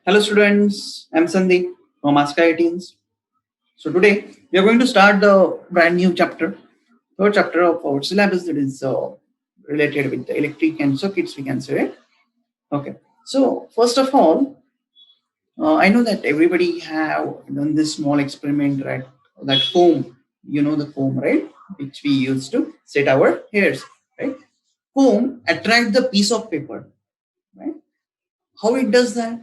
Hello students, I'm Sandip from AskIITians. So today we are going to start the brand new chapter, third chapter of our syllabus that is related with the electric and circuits, we can say. Okay, so first of all, I know that everybody have done this small experiment, right? That foam, the foam, right? Which we use to set our hairs, right? Foam attract the piece of paper, right? How it does that?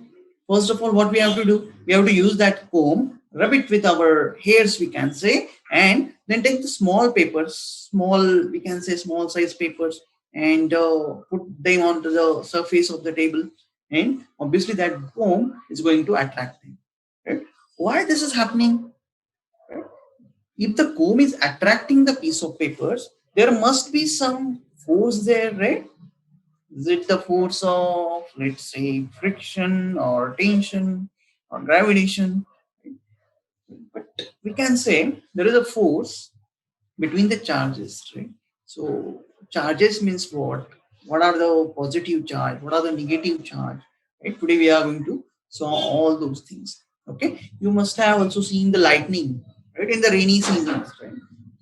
First of all, what we have to do, we have to use that comb, rub it with our hairs, we can say, and then take the small papers, we can say small size papers, and put them onto the surface of the table. And obviously that comb is going to attract them. Right? Why this is happening? Right? If the comb is attracting the piece of papers, there must be some force there, right? Is it the force of, let's say, friction or tension or gravitation? But we can say there is a force between the charges, right? So charges means what? What are the positive charge? What are the negative charge? Right? Today we are going to solve all those things. Okay. You must have also seen the lightning, right? In the rainy seasons, right?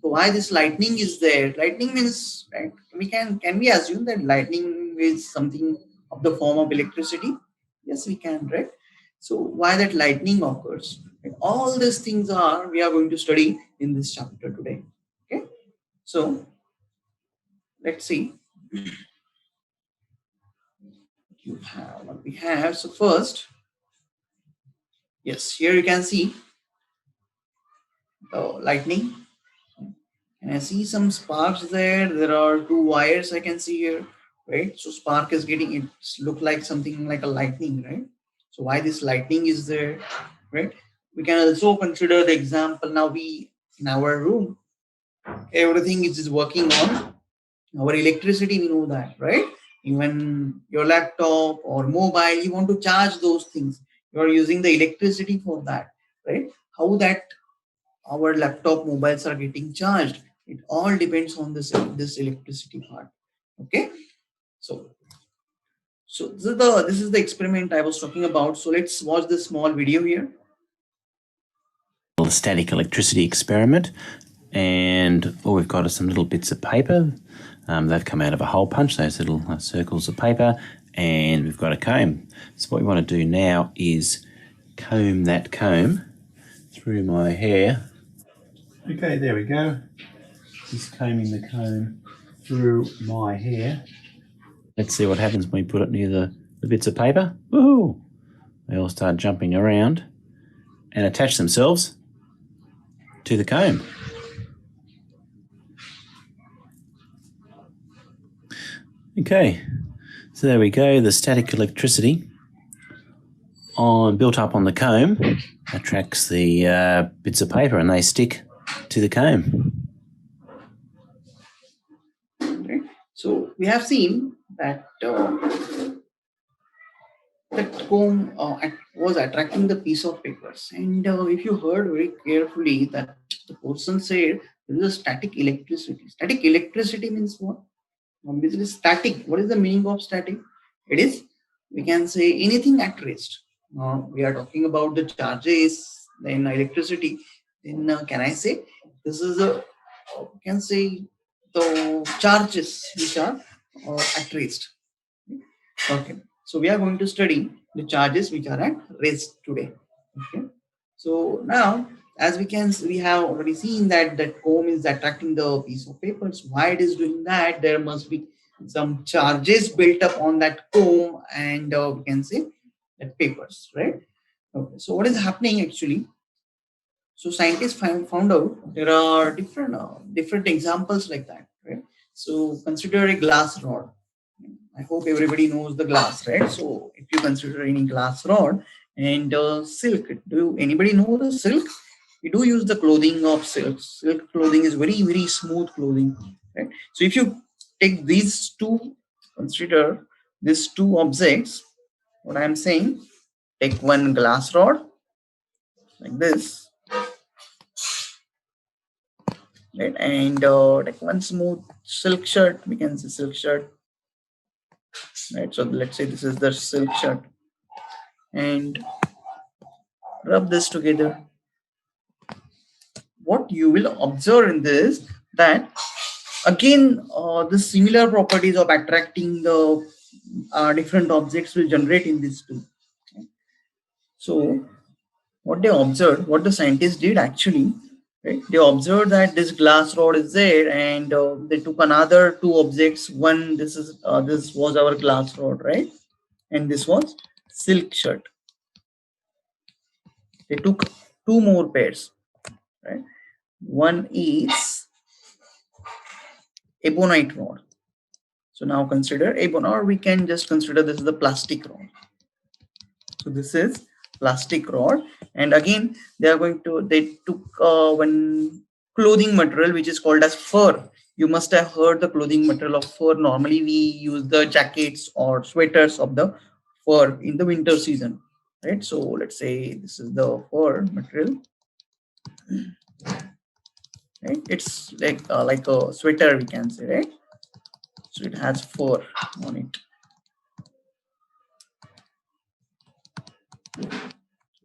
So why this lightning is there? Lightning means, right? Can we assume that lightning is something of the form of electricity? Yes, we can, right? So why that lightning occurs? Right? All these things are we are going to study in this chapter today. Okay. So let's see. You have what we have. So first, yes, here you can see the lightning. And I see some sparks there. There are two wires I can see here, right? So spark is getting it look like something like a lightning, right? So why this lightning is there, right? We can also consider the example. Now we in our room, everything is working on our electricity, we know that, right? Even your laptop or mobile, you want to charge those things, you are using the electricity for that, right? How that our laptop mobiles are getting charged, it all depends on this electricity part. Okay, so this is the experiment I was talking about. So let's watch this small video here. The static electricity experiment, and all we've got are some little bits of paper. They've come out of a hole punch, those little circles of paper, and we've got a comb. So what we want to do now is comb that comb through my hair. Okay, there we go. Just combing the comb through my hair. Let's see what happens when we put it near the bits of paper. Woohoo! They all start jumping around and attach themselves to the comb. Okay, so there we go. The static electricity built up on the comb attracts the bits of paper and they stick to the comb. Okay. So we have seen that that comb was attracting the piece of papers, and if you heard very carefully that the person said there is a static electricity. Static electricity means what? Obviously static. What is the meaning of static? It is, we can say, anything at rest. We are talking about the charges, then electricity. Then can I say this is a, we can say, the charges which are at rest. Okay, so we are going to study the charges which are at rest today. Okay, so now as we have already seen that comb is attracting the piece of papers. Why it is doing that? There must be some charges built up on that comb, and we can say that papers, right? Okay, so what is happening actually? So scientists found out there are different examples like that, right? So consider a glass rod. I hope everybody knows the glass, right? So if you consider any glass rod and silk, do anybody know the silk? We do use the clothing of silk. Silk clothing is very smooth clothing, right? So if you take these two, consider these two objects. What I am saying, take one glass rod like this, right? And like one smooth silk shirt, we can say silk shirt, right? So let's say this is the silk shirt. and rub this together. What you will observe in this, that again the similar properties of attracting the different objects will generate in this too. Okay. So what they observed, what the scientists did actually, right? They observed that this glass rod is there, and they took another two objects. One, this was our glass rod, right? And this was silk shirt. They took two more pairs, right? One is ebonite rod. So now consider ebonite, or we can just consider this is the plastic rod. So this is plastic rod, and again they took one clothing material which is called as fur. You must have heard the clothing material of fur. Normally we use the jackets or sweaters of the fur in the winter season, right? So let's say this is the fur material, right? It's like a sweater, we can say, right? So it has fur on it.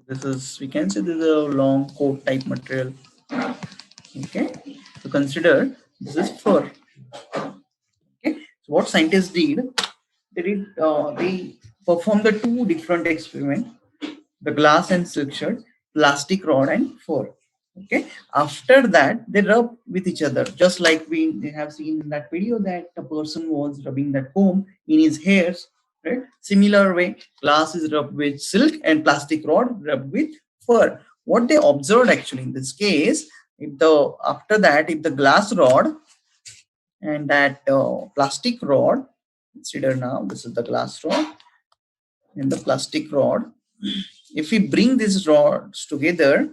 This is, we can say, this is a long coat type material. Okay, so consider this is fur. Okay, so what scientists did, they performed the two different experiments: the glass and silk shirt, plastic rod and fur. Okay, after that they rub with each other, just like we have seen in that video that a person was rubbing that comb in his hairs, right? Similar way, glass is rubbed with silk and plastic rod rubbed with fur. What they observed actually in this case, if the glass rod and that plastic rod, consider now this is the glass rod and the plastic rod, if we bring these rods together,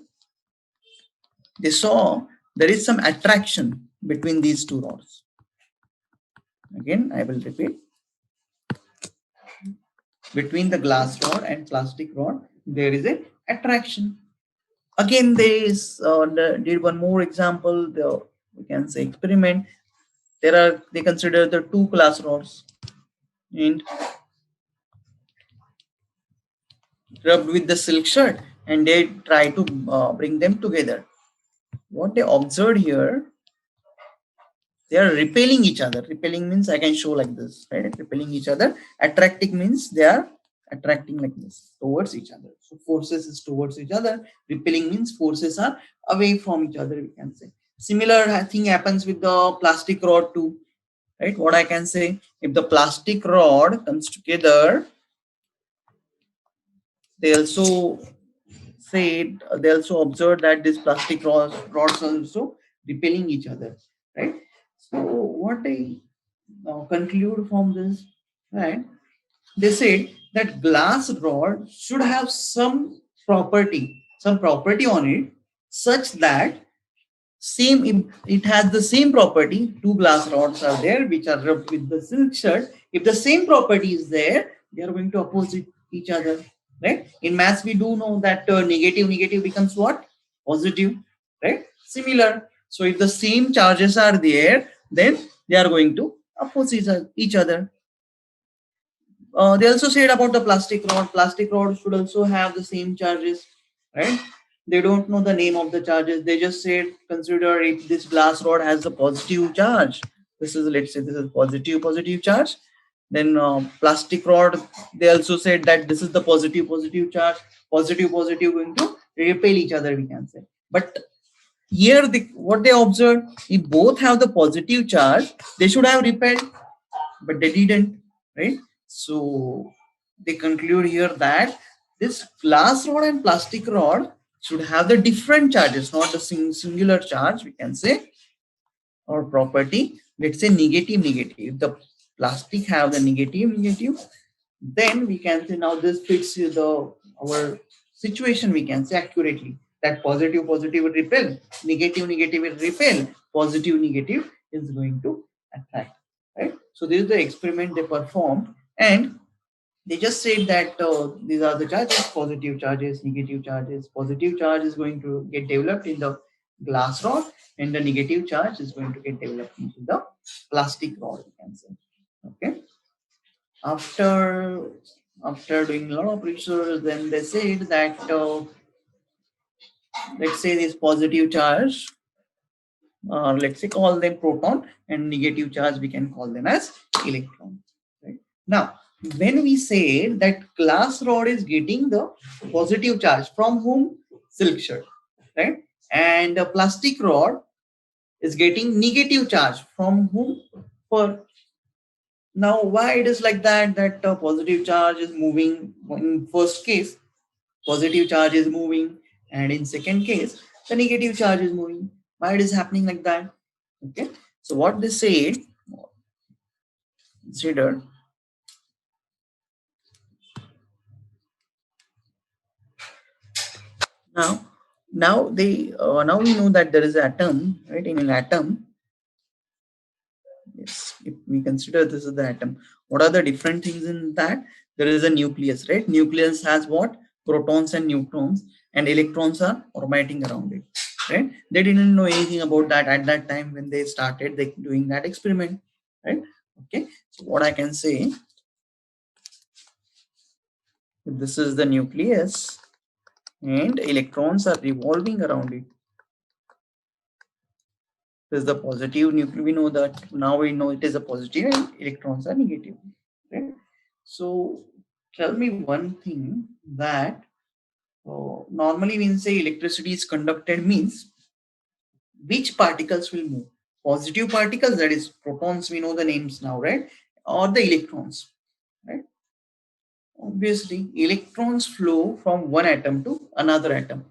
they saw there is some attraction between these two rods. Again, I will repeat. Between the glass rod and plastic rod, there is a attraction. Again, they did one more example. We can say experiment. They consider the two glass rods and rubbed with the silk shirt, and they try to bring them together. What they observed here, they are repelling each other. Repelling means I can show like this, right? Repelling each other. Attracting means they are attracting like this towards each other. So forces is towards each other. Repelling means forces are away from each other, we can say. Similar thing happens with the plastic rod too, right? What I can say, if the plastic rod comes together, they also observed that this plastic rods are also repelling each other, right? So what I conclude from this, right? They said that glass rod should have some property on it, such that it has the same property. Two glass rods are there which are rubbed with the silk shirt. If the same property is there, they are going to oppose each other, right? In maths we do know that negative becomes what? Positive, right? Similar. So if the same charges are there, then they are going to oppose each other. They also said about the plastic rod. Plastic rod should also have the same charges, right? They don't know the name of the charges. They just said, consider if this glass rod has a positive charge. This is, let's say, this is positive charge. Then plastic rod, they also said that this is the positive charge. Positive going to repel each other, we can say. But here, what they observed, if both have the positive charge, they should have repelled, but they didn't, right? So they conclude here that this glass rod and plastic rod should have the different charges, not the singular charge, we can say, or property. Let's say negative. If the plastic have the negative, then we can say now this fits our situation, we can say accurately, that positive will repel, negative will repel, positive is going to attract, right? So this is the experiment they performed, and they just said that these are the charges: positive charges, negative charges. Positive charge is going to get developed in the glass rod, and the negative charge is going to get developed into the plastic rod, we can say. Okay. After after doing a lot of research, then they said that let's say this positive charge, let's say call them proton, and negative charge we can call them as electron. Right? Now, when we say that glass rod is getting the positive charge from whom? Silk shirt, right? And a plastic rod is getting negative charge from whom? For now, why it is like that? That positive charge is moving in first case, positive charge is moving, and in second case, the negative charge is moving. Why it is happening like that? Okay, so what they said, consider now. Now we know that there is an atom, right? In an atom, yes, if we consider this is the atom, what are the different things in that? There is a nucleus, right? Nucleus has what? Protons and neutrons, and electrons are orbiting around it, right? They didn't know anything about that at that time when they started doing that experiment, right? Okay, so what I can say, if this is the nucleus and electrons are revolving around it, this is the positive nucleus. We know that now we know it is a positive and electrons are negative, right? So tell me one thing that normally when say electricity is conducted means which particles will move? Positive particles, that is protons, we know the names now, right? Or the electrons, right? Obviously, electrons flow from one atom to another atom.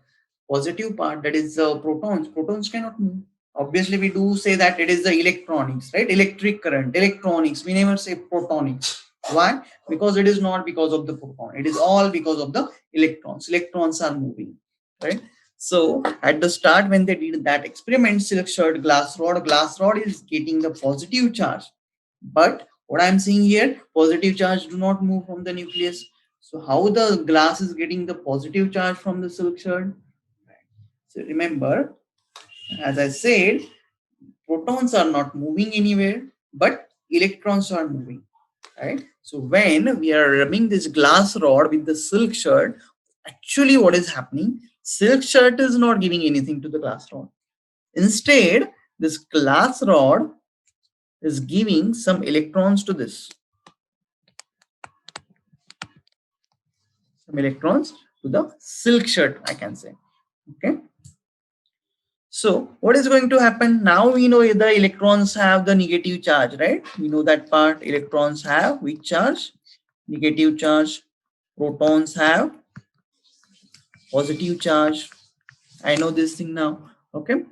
Positive part, that is protons cannot move. Obviously, we do say that it is the electronics, right? Electric current, electronics. We never say protonics. Why? Because it is not because of the proton. It is all because of the electrons. Electrons are moving, right? So at the start, when they did that experiment, silk shirt, glass rod is getting the positive charge. But what I'm seeing here, positive charge do not move from the nucleus. So how the glass is getting the positive charge from the silk shirt? So remember, as I said, protons are not moving anywhere, but electrons are moving, right? So when we are rubbing this glass rod with the silk shirt, actually what is happening? Silk shirt is not giving anything to the glass rod. Instead, this glass rod is giving some electrons to this. Some electrons to the silk shirt, I can say. Okay. So what is going to happen? Now we know the electrons have the negative charge, right? We know that part. Electrons have which charge? Negative charge. Protons have positive charge. I know this thing now. Okay.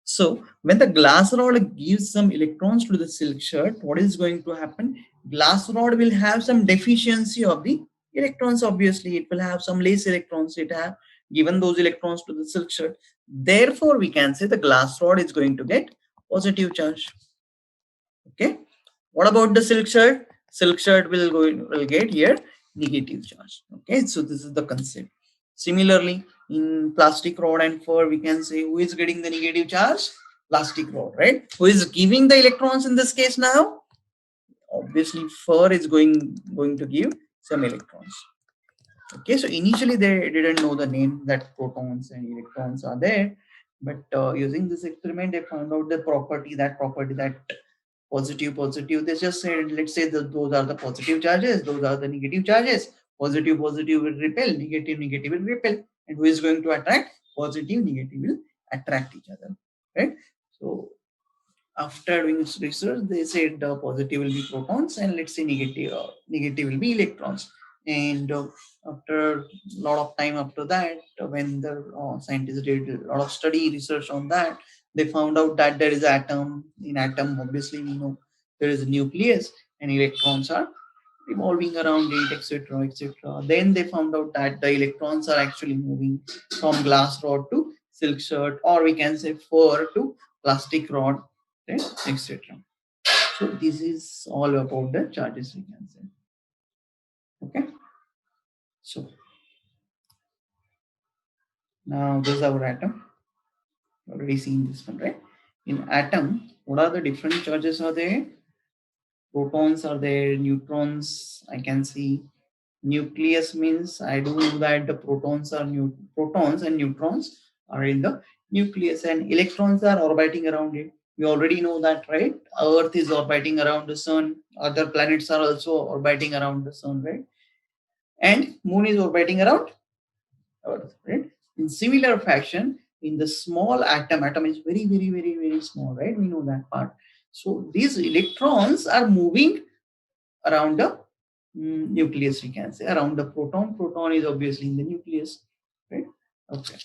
So when the glass rod gives some electrons to the silk shirt, what is going to happen? Glass rod will have some deficiency of the electrons. Obviously, it will have some less electrons. It have given those electrons to the silk shirt. Therefore, we can say the glass rod is going to get positive charge. Okay. What about the silk shirt? Silk shirt will get here negative charge. Okay. So this is the concept. Similarly, in plastic rod and fur, we can say who is getting the negative charge? Plastic rod, right? Who is giving the electrons in this case now? Obviously, fur is going to give some electrons. Okay, so initially they didn't know the name that protons and electrons are there, but using this experiment, they found out the property that positive. They just said, let's say that those are the positive charges, those are the negative charges. Positive will repel, negative will repel, and who is going to attract? Positive, negative will attract each other, right? So after doing this research, they said positive will be protons and let's say negative will be electrons. And after a lot of time after that, when the scientists did a lot of study research on that, they found out that there is atom. In atom, obviously we know there is a nucleus and electrons are revolving around it, etc., etc. Then they found out that the electrons are actually moving from glass rod to silk shirt, or we can say fur to plastic rod, right, etc. So this is all about the charges, we can say. Okay. So now this is our atom. Already seen this one, right? In atom, what are the different charges are there? Protons are there, neutrons I can see, Nucleus means I do know that the protons and neutrons are in the nucleus, and electrons are orbiting around it. We already know that, right? Earth is orbiting around the sun. Other planets are also orbiting around the sun, right? And moon is orbiting around Earth, right? In similar fashion, in the small atom is very, very, very, very small, right? We know that part. So these electrons are moving around the nucleus, we can say, around the proton. Proton is obviously in the nucleus, right? Okay.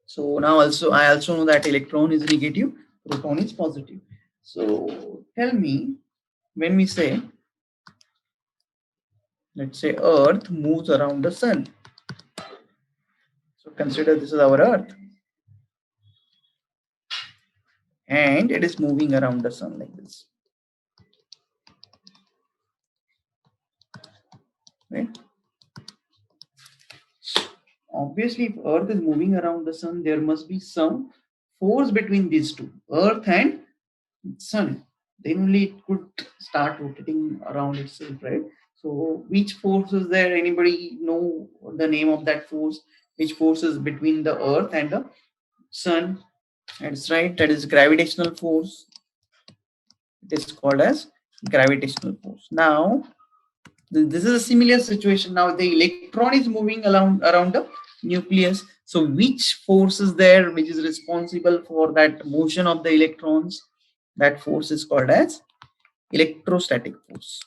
So now I also know that electron is negative, proton is positive. So tell me, when we say, let's say Earth moves around the sun. So consider this is our Earth, and it is moving around the sun like this, right? Obviously, if Earth is moving around the sun, there must be some force between these two, Earth and sun. Then only it could start rotating around itself, right? So which force is there? Anybody know the name of that force? Which force is between the Earth and the sun? That's right, that is gravitational force. It is called as gravitational force. Now this is a similar situation. Now the electron is moving around the nucleus. So which force is there which is responsible for that motion of the electrons? That force is called as electrostatic force.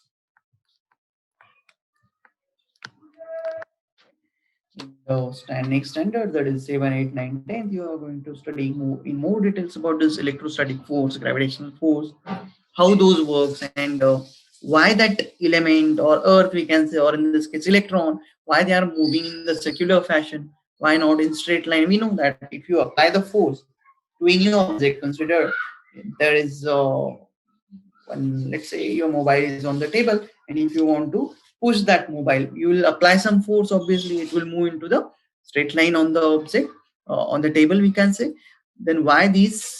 In the next standard, that is 7, 8, 9, 10, you are going to study more details about this electrostatic force, gravitational force, how those works, and why that element or earth, we can say, or in this case electron, why they are moving in the circular fashion, why not in straight line. We know that if you apply the force to any object, consider there is let's say your mobile is on the table, and if you want to push that mobile, you will apply some force. Obviously it will move into the straight line on the object, on the table, we can say. Then why these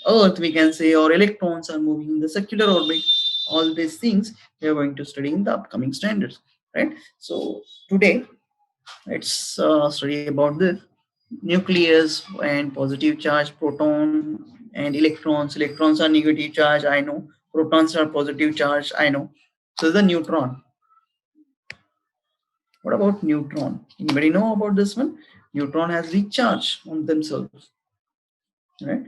earth, we can say, or electrons are moving in the circular orbit? All these things we are going to study in the upcoming standards, right? So today let's study about this nucleus and positive charge, proton and electrons. Electrons are negative charge, I know. Protons are positive charge, I know. So the neutron. What about neutron? Anybody know about this one? Neutron has weak charge on themselves, right?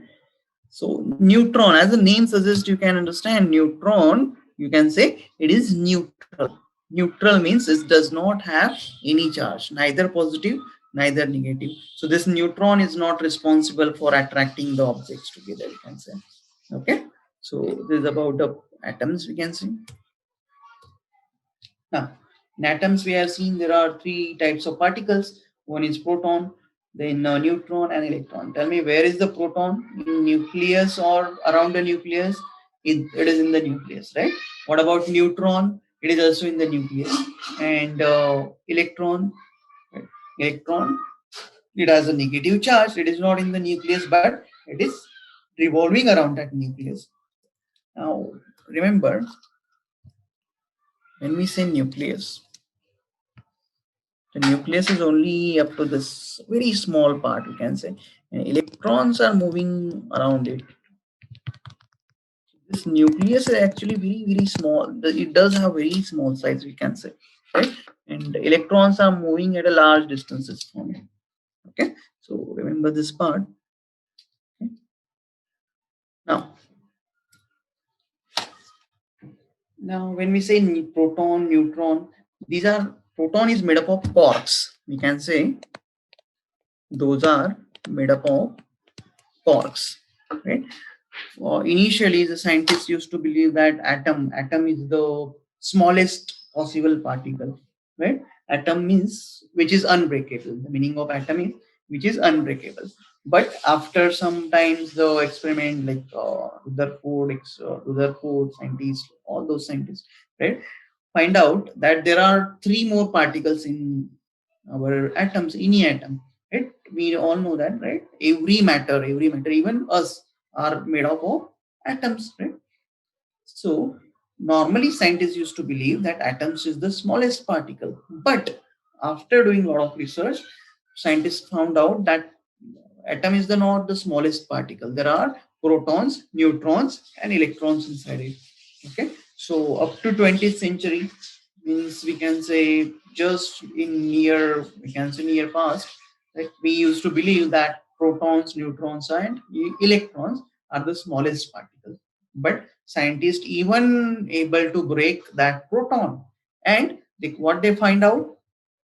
So neutron, as the name suggests, you can understand neutron. You can say it is neutral. Neutral means it does not have any charge, neither positive, neither negative. So this neutron is not responsible for attracting the objects together, you can say. Okay. So this is about the atoms, we can see. Now, in atoms, we have seen there are three types of particles. One is proton, then neutron and electron. Tell me, where is the proton? In nucleus or around the nucleus? It is in the nucleus, right? What about neutron? It is also in the nucleus. And electron, right? Electron, it has a negative charge. It is not in the nucleus, but it is revolving around that nucleus. Now, remember, when we say nucleus, the nucleus is only up to this very small part, we can say, and electrons are moving around it. This nucleus is actually very, very small. It does have very small size, we can say, right? And electrons are moving at a large distances from it. Okay, so remember this part. Okay. Now, when we say proton, neutron, these are, proton is made up of quarks. We can say those are made up of quarks, right? Initially, the scientists used to believe that atom is the smallest possible particle, right? Atom means which is unbreakable. The meaning of atom is which is unbreakable. But after some times, the experiment like Rutherford scientists, all those scientists, right, find out that there are three more particles in our atoms, any atom, right? We all know that, right? Every matter, even us, are made up of atoms, right? So normally scientists used to believe that atoms is the smallest particle, but after doing a lot of research, scientists found out that atom is not the smallest particle. There are protons, neutrons, and electrons inside it. Okay, so up to 20th century, means we can say just in near past, like we used to believe that protons, neutrons, and electrons are the smallest particles. But scientists even able to break that proton, and what they find out,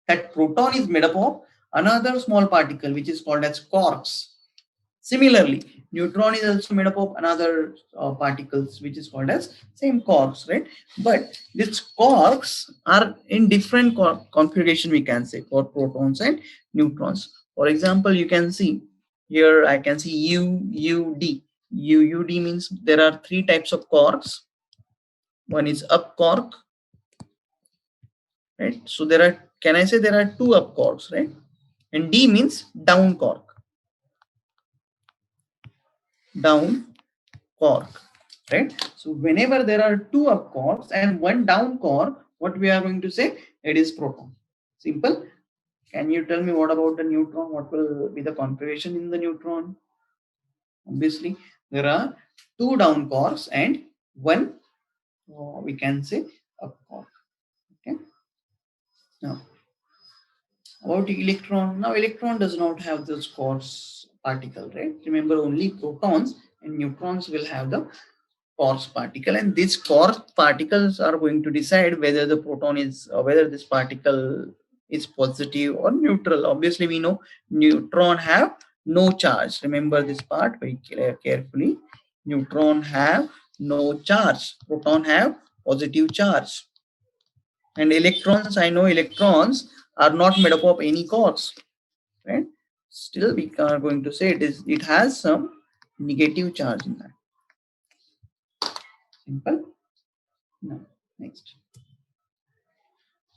that proton is made up of another small particle which is called as quarks. Similarly, neutron is also made up of another particles which is called as same quarks, right? But these quarks are in different configuration, we can say, for protons and neutrons. For example, you can see here, I can see UUD. UUD means there are three types of quarks. One is up quark, right? So there are, can I say there are two up quarks, right? And D means down quark. Down quark, right? So whenever there are two up quarks and one down quark, what we are going to say, it is proton. Simple. Can you tell me what about the neutron? What will be the configuration in the neutron? Obviously, there are two down quarks and one, we can say, up quark. Okay. Now, about the electron. Now, electron does not have this quarks particle, right? Remember, only protons and neutrons will have the quarks particle, and these quark particles are going to decide whether the proton is whether this particle is positive or neutral. Obviously, we know neutron have no charge. Remember this part very carefully. Neutron have no charge. Proton have positive charge. And electrons, I know electrons are not made up of any quarks, right? Still, we are going to say it has some negative charge in that. Simple. Now, next.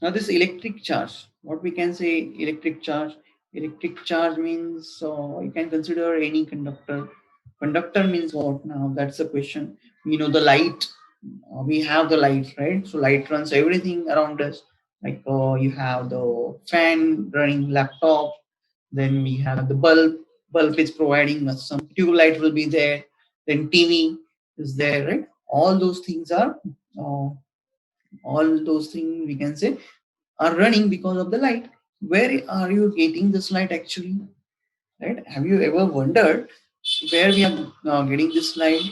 Now, this electric charge, what we can say electric charge? Electric charge means you can consider any conductor. Conductor means what now? That's the question. We know the light. We have the light, right? So light runs everything around us. Like you have the fan running laptop. Then we have the bulb. Bulb is providing us some tube light will be there. Then TV is there, right? All those things are all those things we can say are running because of the light. Where are you getting this light actually, right? Have you ever wondered where we are getting this light?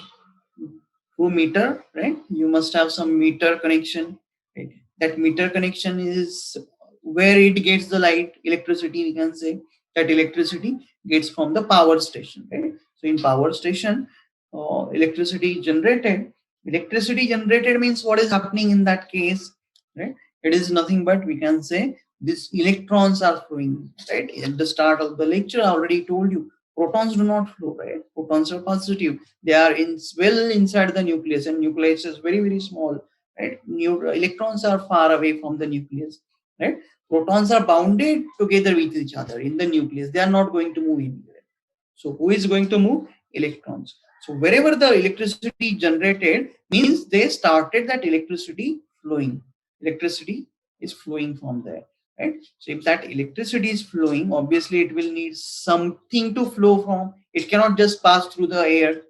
Through meter, right? You must have some meter connection, right? That meter connection is where it gets the light, electricity, we can say. That electricity gets from the power station, right? So in power station, electricity generated. Electricity generated means what is happening in that case, right? It is nothing but we can say these electrons are flowing, right? At the start of the lecture, I already told you protons do not flow, right? Protons are positive. They are well inside the nucleus, and nucleus is very, very small, right? Electrons are far away from the nucleus, right? Protons are bounded together with each other in the nucleus. They are not going to move anywhere. So who is going to move? Electrons. So wherever the electricity generated means they started that electricity flowing. Electricity is flowing from there, right? So if that electricity is flowing, obviously it will need something to flow from. It cannot just pass through the air,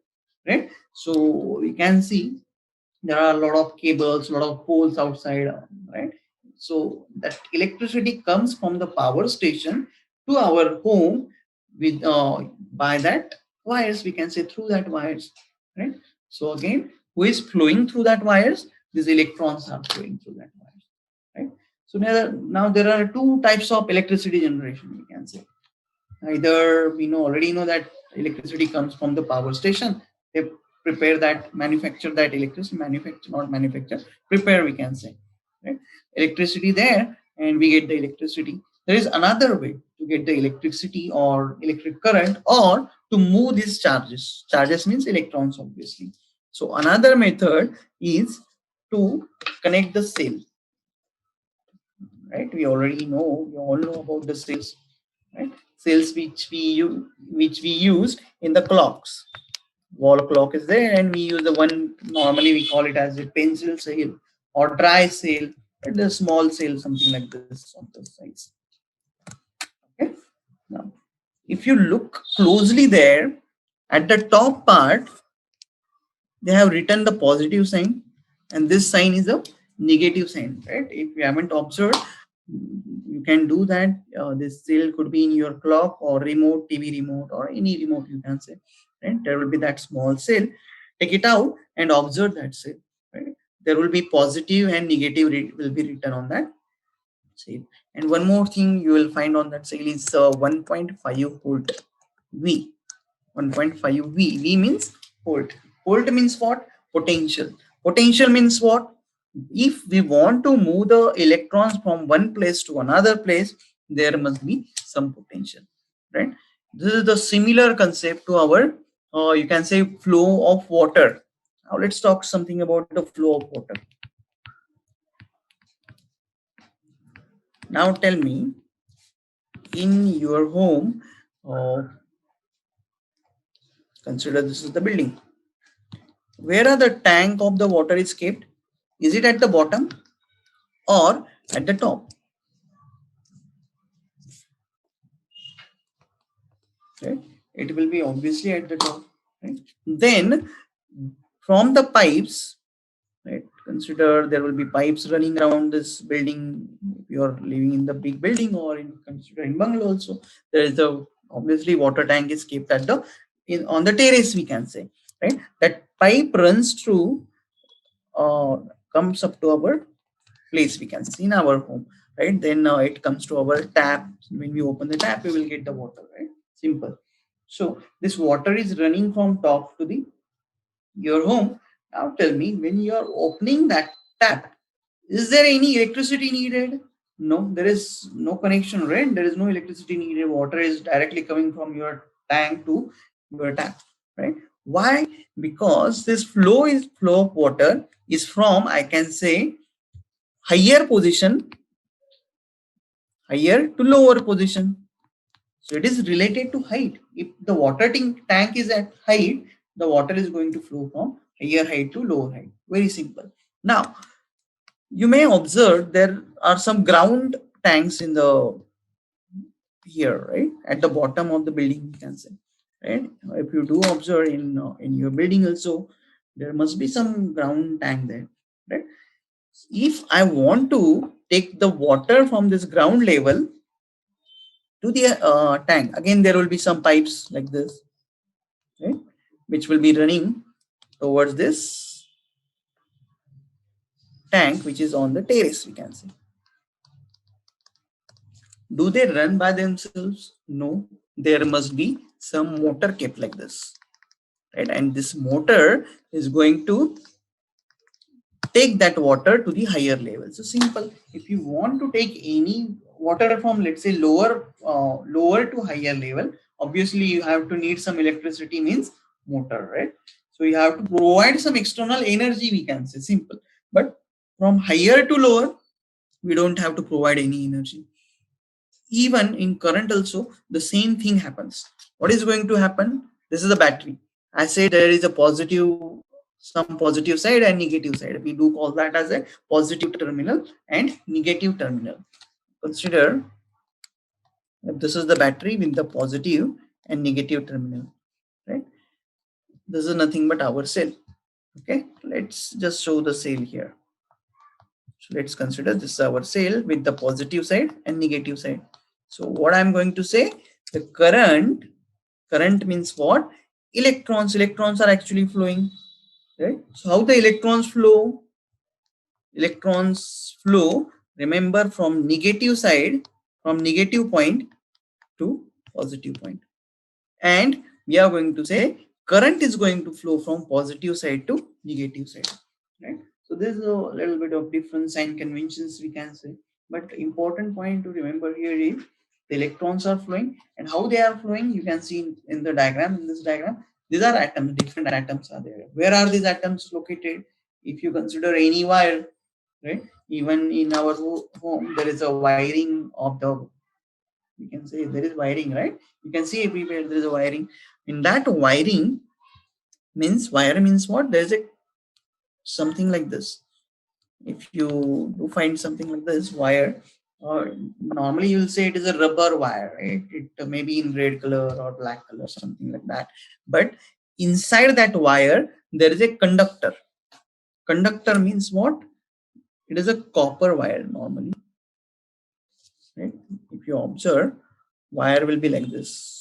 right? So we can see there are a lot of cables, a lot of poles outside, right? So that electricity comes from the power station to our home with by that wires, we can say through that wires, right? So again, who is flowing through that wires? These electrons are flowing through that wires, right? So now there are two types of electricity generation, we can say. Either we already know that electricity comes from the power station. They prepare that, manufacture that electricity, prepare, we can say, right? Electricity there, and we get the electricity. There is another way to get the electricity or electric current, or to move these charges. Charges means electrons, obviously. So another method is to connect the cell, right? We all know about the cells, right? Cells which we use in the clocks. wall clock is there, and we use the one, normally we call it as a pencil sail or dry sail, and a small sail, something like this on the sides. Okay. Now, if you look closely there, at the top part, they have written the positive sign, and this sign is a negative sign, right? If you haven't observed, you can do that. This sail could be in your clock or remote, TV remote, or any remote, you can say, right? There will be that small sail. Take it out and observe that sail, right? There will be positive and negative will be written on that sail. And one more thing you will find on that sail is 1.5 volt V. 1.5 V. V means volt. Volt means what? Potential. Potential means what? If we want to move the electrons from one place to another place, there must be some potential, right? This is the similar concept to our, you can say, flow of water. Now let's talk something about the flow of water. Now tell me, in your home, consider this is the building. Where are the tank of the water is kept? Is it at the bottom or at the top? Right? It will be obviously at the top. Right? Then from the pipes, right? Consider there will be pipes running around this building. If you are living in the big building, or consider in bungalow also, there is the obviously water tank is kept at the on the terrace, we can say, right? That pipe runs through, comes up to our place, we can see in our home, right? Then it comes to our tap. When we open the tap, we will get the water, right? Simple. So this water is running from top to the your home. Now tell me, when you are opening that tap, is there any electricity needed? No, there is no connection, right? There is no electricity needed. Water is directly coming from your tank to your tap, right? Why? Because this flow of water is from, I can say, higher position, higher to lower position. So it is related to height. If the water tank is at height, the water is going to flow from higher height to lower height. Very simple. Now, you may observe there are some ground tanks in the here, right? At the bottom of the building, you can say, right? If you do observe in your building also, there must be some ground tank there, right? If I want to take the water from this ground level to the tank, again there will be some pipes like this, right, which will be running towards this tank, which is on the terrace, we can say. Do they run by themselves? No, there must be some motor kept like this, right? And this motor is going to take that water to the higher level. So simple. If you want to take any water from, let's say, lower to higher level, obviously you have to need some electricity, means motor, right? So you have to provide some external energy, we can say, simple. But from higher to lower, we don't have to provide any energy. Even in current also, the same thing happens. What is going to happen? This is a battery. I say there is a positive, some positive side and negative side. We do call that as a positive terminal and negative terminal. Consider this is the battery with the positive and negative terminal, right? This is nothing but our cell. Okay, let's just show the cell here. So let's consider this is our cell with the positive side and negative side. So what I'm going to say, the current means what? Electrons are actually flowing, right? So how the electrons flow? Electrons flow, remember, from negative side, from negative point to positive point. And we are going to say current is going to flow from positive side to negative side, right? So there's a little bit of different sign conventions, we can say, but important point to remember here is the electrons are flowing, and how they are flowing you can see in the diagram. In this diagram, these are atoms, different atoms are there. Where are these atoms located? If you consider any wire, right, even in our home there is a wiring of the, we can say there is wiring, right? You can see everywhere there is a wiring. In that wiring, Means wire means what? There's a something like this. If you do find something like this wire, normally you'll say it is a rubber wire, right? It may be in red color or black color, something like that. But inside that wire, there is a conductor. Conductor means what? It is a copper wire normally, right? If you observe, wire will be like this.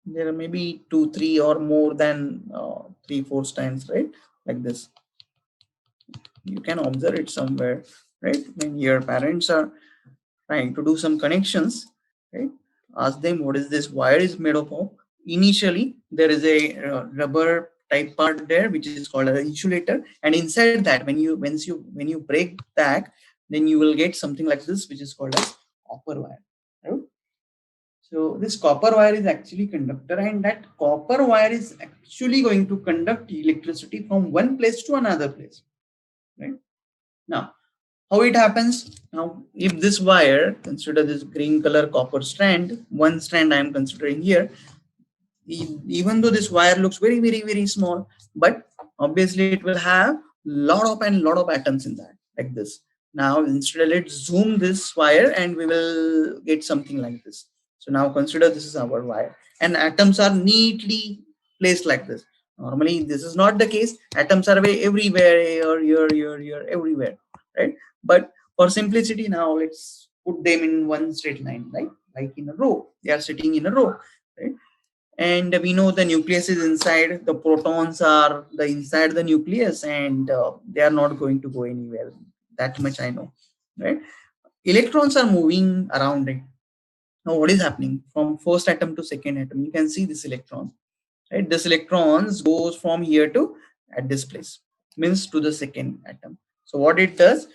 There may be 2, 3 or more than 3, 4 strands, right? Like this. You can observe it somewhere, right? When your parents are trying to do some connections, right? Ask them what is this wire is made up of. Initially, there is a rubber type part there, which is called an insulator, and inside that, when you break that, then you will get something like this, which is called as copper wire. Right? So this copper wire is actually conductor, and that copper wire is actually going to conduct electricity from one place to another place. Right now, how it happens? Now, if this wire, consider this green color copper strand, one strand I am considering here, even though this wire looks very, very, very small, but obviously it will have lot of atoms in that, like this. Now, instead, let's zoom this wire and we will get something like this. So now consider this is our wire, and atoms are neatly placed like this. Normally, this is not the case. Atoms are everywhere, here, everywhere, right? But for simplicity, now let's put them in one straight line, like in a row. They are sitting in a row, right? And we know the nucleus is inside, the protons are the inside the nucleus, and they are not going to go anywhere. That much I know, right? Electrons are moving around it. Now what is happening from first atom to second atom? You can see this electron, right? This electrons goes from here to at this place, means to the second atom. So what it does,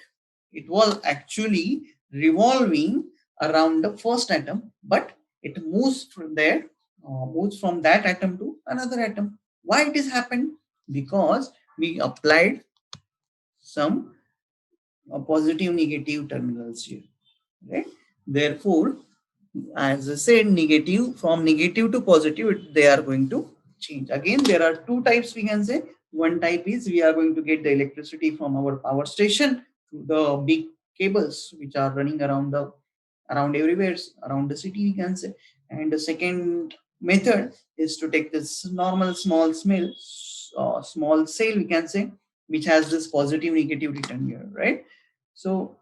it was actually revolving around the first atom, but it moves from there, moves from that atom to another atom. Why it is happened? Because we applied some positive negative terminals here, right? Therefore, as I said, negative, from negative to positive, they are going to change. Again, there are two types we can say. One type is we are going to get the electricity from our power station through the big cables which are running around everywhere around the city, we can say. And the second method is to take this normal small cell, we can say, which has this positive negative return here, right? So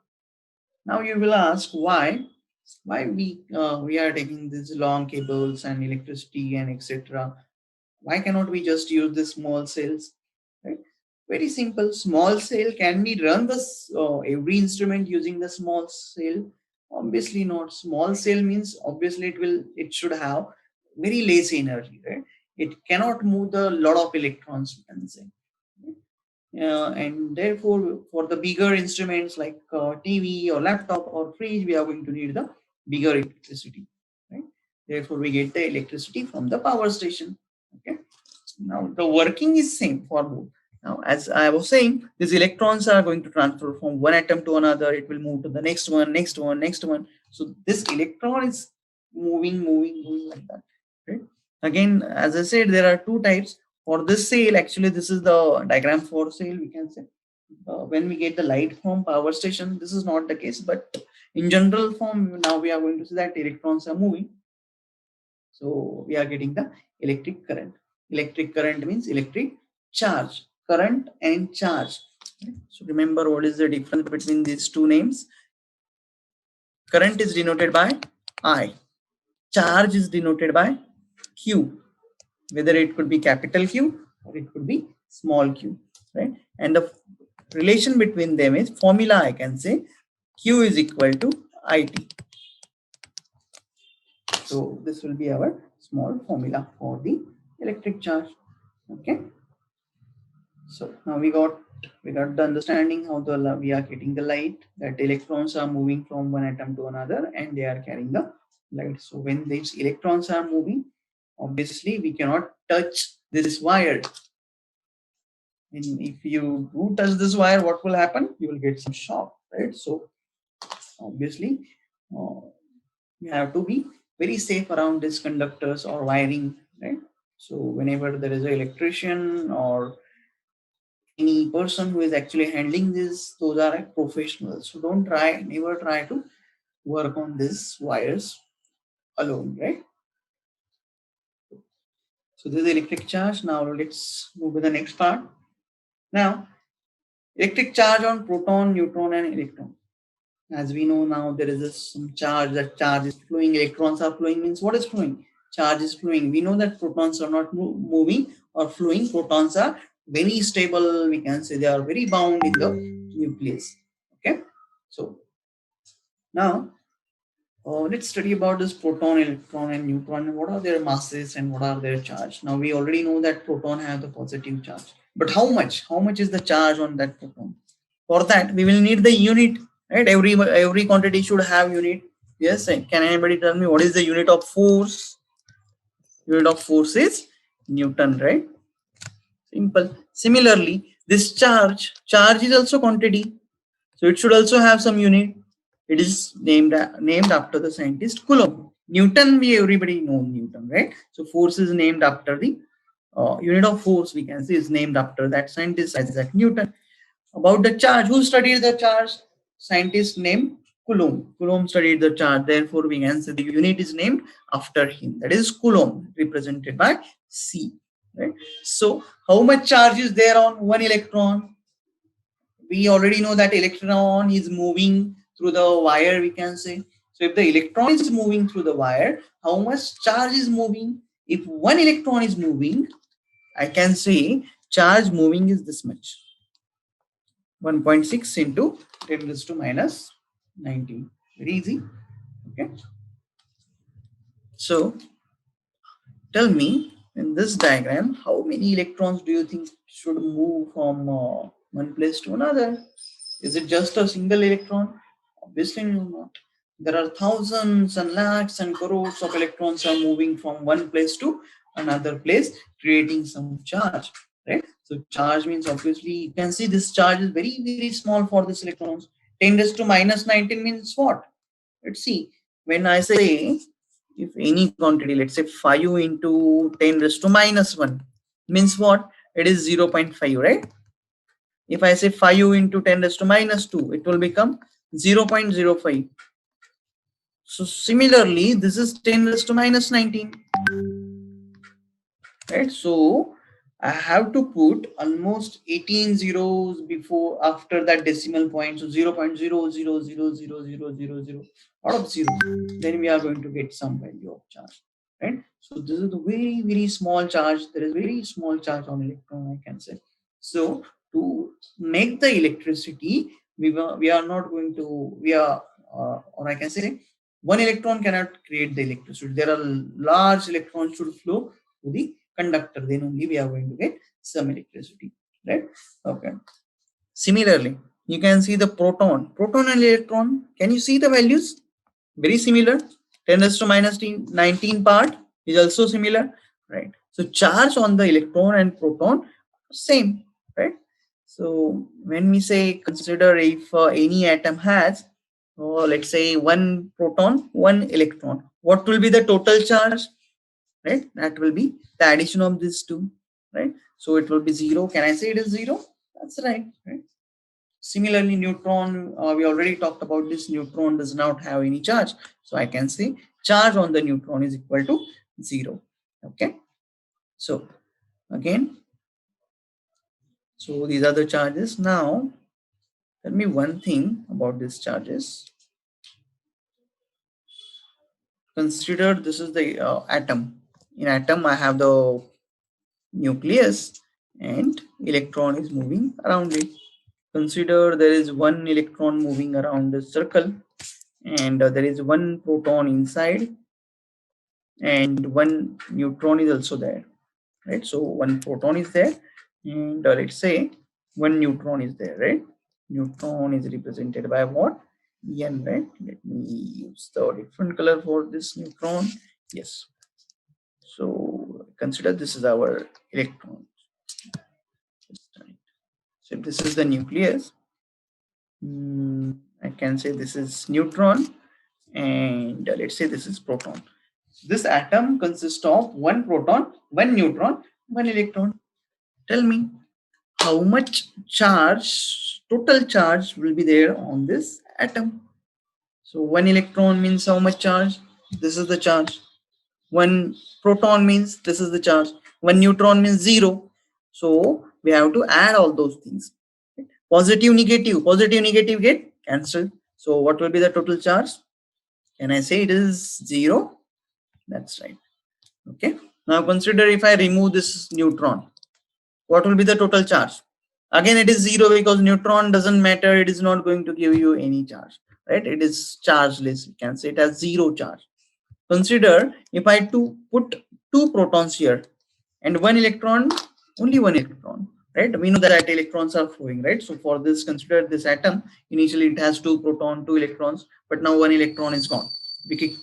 now you will ask why we are taking these long cables and electricity and etc. Why cannot we just use the small cells? Right? Very simple. Small cell, can we run this every instrument using the small cell? Obviously not. Small cell means obviously it should have very less energy, right? It cannot move the lot of electrons, we can say. And therefore, for the bigger instruments like TV or laptop or fridge, we are going to need the bigger electricity. Right? Therefore, we get the electricity from the power station. Okay. Now the working is same for both. Now, as I was saying, these electrons are going to transfer from one atom to another. It will move to the next one, next one, next one. So this electron is moving like that. Right? Again, as I said, there are two types. For this cell, actually, this is the diagram for cell, we can say. When we get the light from power station, this is not the case, but in general form, now we are going to see that electrons are moving. So we are getting the electric current. Electric current means electric charge, current and charge. So remember what is the difference between these two names. Current is denoted by I. Charge is denoted by Q. Whether it could be capital Q or it could be small q, right? And the relation between them is formula, I can say Q is equal to IT. So this will be our small formula for the electric charge. Okay. So now we got the understanding how we are getting the light, that electrons are moving from one atom to another and they are carrying the light. So when these electrons are moving, obviously we cannot touch this wire. And if you do touch this wire, what will happen? You will get some shock, right? So obviously, you have to be very safe around these conductors or wiring, right? So whenever there is an electrician or any person who is actually handling this, those are like professionals. So never try to work on these wires alone, right? So this is electric charge. Now let's move to the next part. Now, electric charge on proton, neutron, and electron. As we know now, there is some charge. That charge is flowing. Electrons are flowing. Means what is flowing? Charge is flowing. We know that protons are not moving or flowing. Protons are very stable. We can say they are very bound in the nucleus. Okay. So now let's study about this proton, electron, and neutron. What are their masses and what are their charge? Now we already know that proton have the positive charge, but how much? How much is the charge on that proton? For that, we will need the unit, right? Every quantity should have unit. Yes. Can anybody tell me what is the unit of force? Unit of force is Newton, right? Simple. Similarly, this charge is also quantity, so it should also have some unit. It is named after the scientist Coulomb. Newton, everybody know Newton, right? So force is named after the unit of force. We can say is named after that scientist Isaac Newton. About the charge, who studied the charge? Scientist named Coulomb. Coulomb studied the charge. Therefore, we can say the unit is named after him. That is Coulomb, represented by C. Right. So, how much charge is there on one electron? We already know that electron is moving through the wire, we can say. So if the electron is moving through the wire, how much charge is moving? If one electron is moving, I can say charge moving is this much. 1.6 into 10 raised to minus 19. Very easy. Okay. So tell me, in this diagram, how many electrons do you think should move from one place to another? Is it just a single electron? Obviously not. There are thousands and lakhs and crores of electrons are moving from one place to another place, creating some charge, right? So charge means obviously you can see this charge is very, very small for this electrons. 10 raised to minus 19 means what? Let's see. When I say if any quantity, let's say 5 into 10 raised to minus 1 means what? It is 0.5, right? If I say 5 into 10 raised to minus 2, it will become 0.05. So similarly, this is 10 raised to minus 19. Right? So I have to put almost 18 zeros before after that decimal point. So 0.00000000 out of zeros. Then we are going to get some value of charge. Right? So this is the very, very small charge. There is very small charge on electron, I can say. So to make the electricity, we are not going to, or I can say, one electron cannot create the electricity. There are large electrons should flow to the conductor, then only we are going to get some electricity, right? Okay. Similarly, you can see the proton and electron. Can you see the values? Very similar. 10 raised to minus 19 part is also similar, right? So charge on the electron and proton same, right? So when we say consider if any atom has, let's say one proton, one electron, what will be the total charge? Right? That will be the addition of these two, right? So it will be 0. Can I say it is 0? That's right, right? Similarly, neutron, we already talked about this. Neutron does not have any charge. So I can say charge on the neutron is equal to 0. Okay. So again, so these are the charges. Now, tell me one thing about these charges. Consider this is the atom. In atom, I have the nucleus and electron is moving around it. Consider there is one electron moving around the circle and there is one proton inside and one neutron is also there, right? So one proton is there and let's say one neutron is there, right? Neutron is represented by what? N, right? Let me use the different color for this neutron. Yes. So consider this is our electron. So if this is the nucleus, I can say this is neutron and let's say this is proton. This atom consists of one proton, one neutron, one electron. Tell me how much charge, total charge will be there on this atom. So one electron means how much charge? This is the charge. One proton means this is the charge. One neutron means 0. So we have to add all those things. Positive, negative get cancelled. So what will be the total charge? Can I say it is 0? That's right. Okay. Now consider if I remove this neutron, what will be the total charge? Again, it is 0 because neutron doesn't matter. It is not going to give you any charge, right? It is chargeless. You can say it has 0 charge. Consider if I put 2 protons here and 1 electron, only 1 electron, right? We know that electrons are flowing, right? So for this, consider this atom. Initially, it has 2 proton, 2 electrons, but now 1 electron is gone. We kicked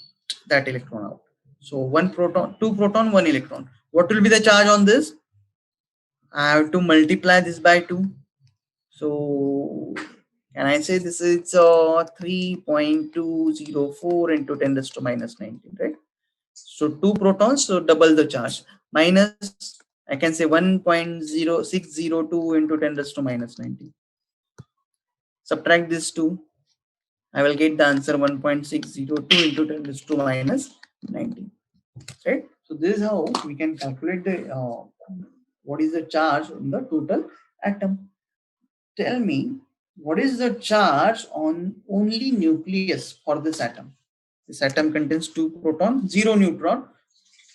that electron out. So 1 proton, 2 proton, 1 electron. What will be the charge on this? I have to multiply this by 2. So can I say this is 3.204 into 10 raised to minus 19, right? So 2 protons, so double the charge. Minus, I can say 1.0602 into 10 raised to minus 19. Subtract this 2. I will get the answer 1.602 into 10 raised to minus 19. Right? So this is how we can calculate the what is the charge on the total atom. Tell me, what is the charge on only nucleus for this atom? This atom contains 2 protons, 0 neutron,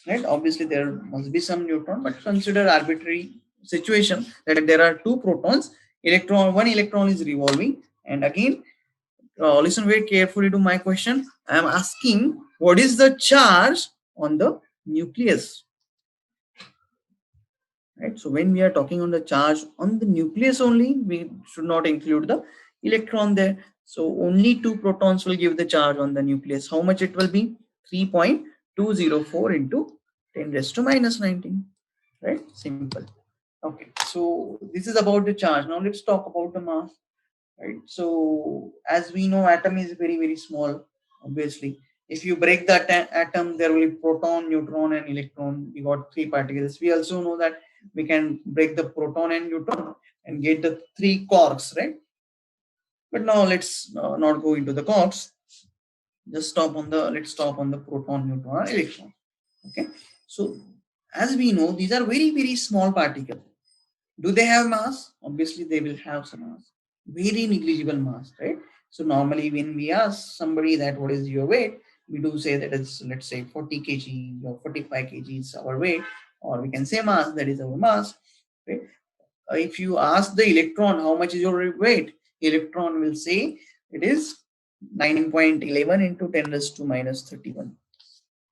right? Obviously, there must be some neutron, but consider arbitrary situation that there are 2 protons, one electron is revolving. And again, listen very carefully to my question. I am asking, what is the charge on the nucleus? Right. So when we are talking on the charge on the nucleus only, we should not include the electron there. So only 2 protons will give the charge on the nucleus. How much it will be? 3.204 into 10 raised to minus 19. Right? Simple. Okay. So this is about the charge. Now let's talk about the mass. Right. So as we know, atom is very, very small. Obviously, if you break that atom, there will be proton, neutron, and electron. We got 3 particles. We also know that we can break the proton and neutron and get the 3 quarks, right? But now let's not go into the quarks. Let's stop on the proton, neutron, and electron. Okay. So as we know, these are very, very small particles. Do they have mass? Obviously, they will have some mass. Very negligible mass, right? So normally when we ask somebody that what is your weight, we do say that it's, let's say, 40 kg or 45 kg is our weight, or we can say mass, that is our mass. Right? If you ask the electron how much is your weight, electron will say it is 9.11 into 10 raised to minus 31.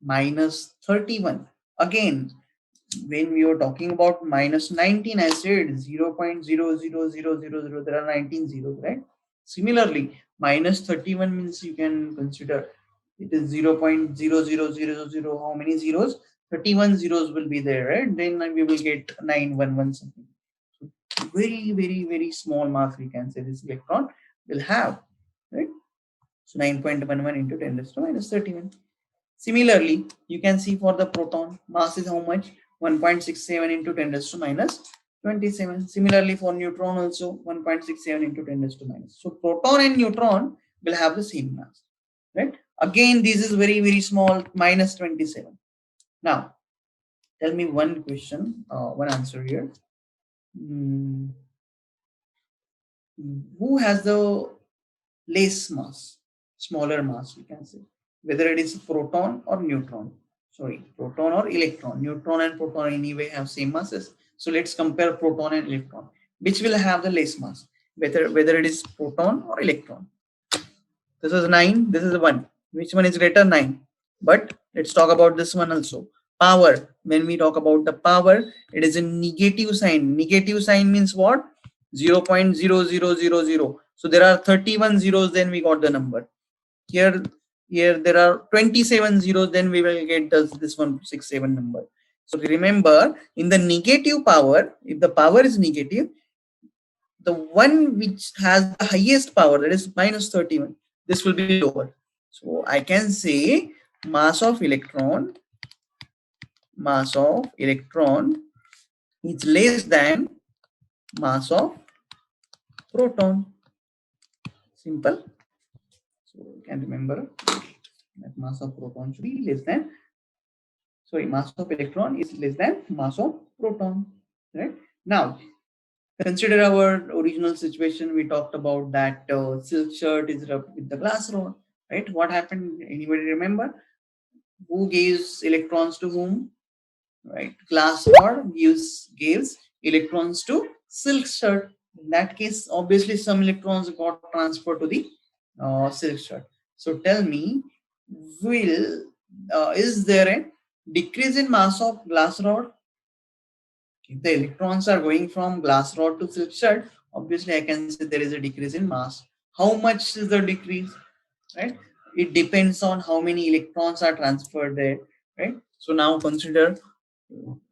Minus 31. Again, when we were talking about minus 19, I said 0.00000, there are 19 zeros, right? Similarly, minus 31 means you can consider it is 0.00000, how many zeros? 31 zeros will be there, right? Then we will get 911 something. So very, very, very small mass we can say this electron will have, right? So 9.11 into 10 raised to minus 31. Similarly, you can see for the proton, mass is how much? 1.67 into 10 raised to minus 27. Similarly, for neutron also 1.67 into 10 raised to minus. So proton and neutron will have the same mass, right? Again, this is very, very small, minus 27. Now, tell me one question, one answer here. Who has the less mass, smaller mass, we can say, whether it is proton or neutron. Sorry, proton or electron. Neutron and proton anyway have same masses. So let's compare proton and electron. Which will have the less mass, whether it is proton or electron. This is 9, this is 1. Which one is greater? 9. But let's talk about this one also. Power. When we talk about the power, it is a negative sign. Negative sign means what? 0.0000. So there are 31 zeros, then we got the number. Here there are 27 zeros, then we will get this 167 number. So remember, in the negative power, if the power is negative, the one which has the highest power, that is minus 31, this will be lower. So I can say mass of electron mass of electron is less than mass of proton. Simple. So you can remember that mass of proton should be less than, sorry, mass of electron is less than mass of proton. Right? Now, consider our original situation. We talked about that silk shirt is rubbed with the glass rod. Right? What happened? Anybody remember? Who gives electrons to whom? Right? Glass rod gives electrons to silk shirt. In that case, obviously some electrons got transferred to the silk shirt. So tell me, will is there a decrease in mass of glass rod? If the electrons are going from glass rod to silk shirt, obviously I can say there is a decrease in mass. How much is the decrease? Right? It depends on how many electrons are transferred there. Right? So now consider,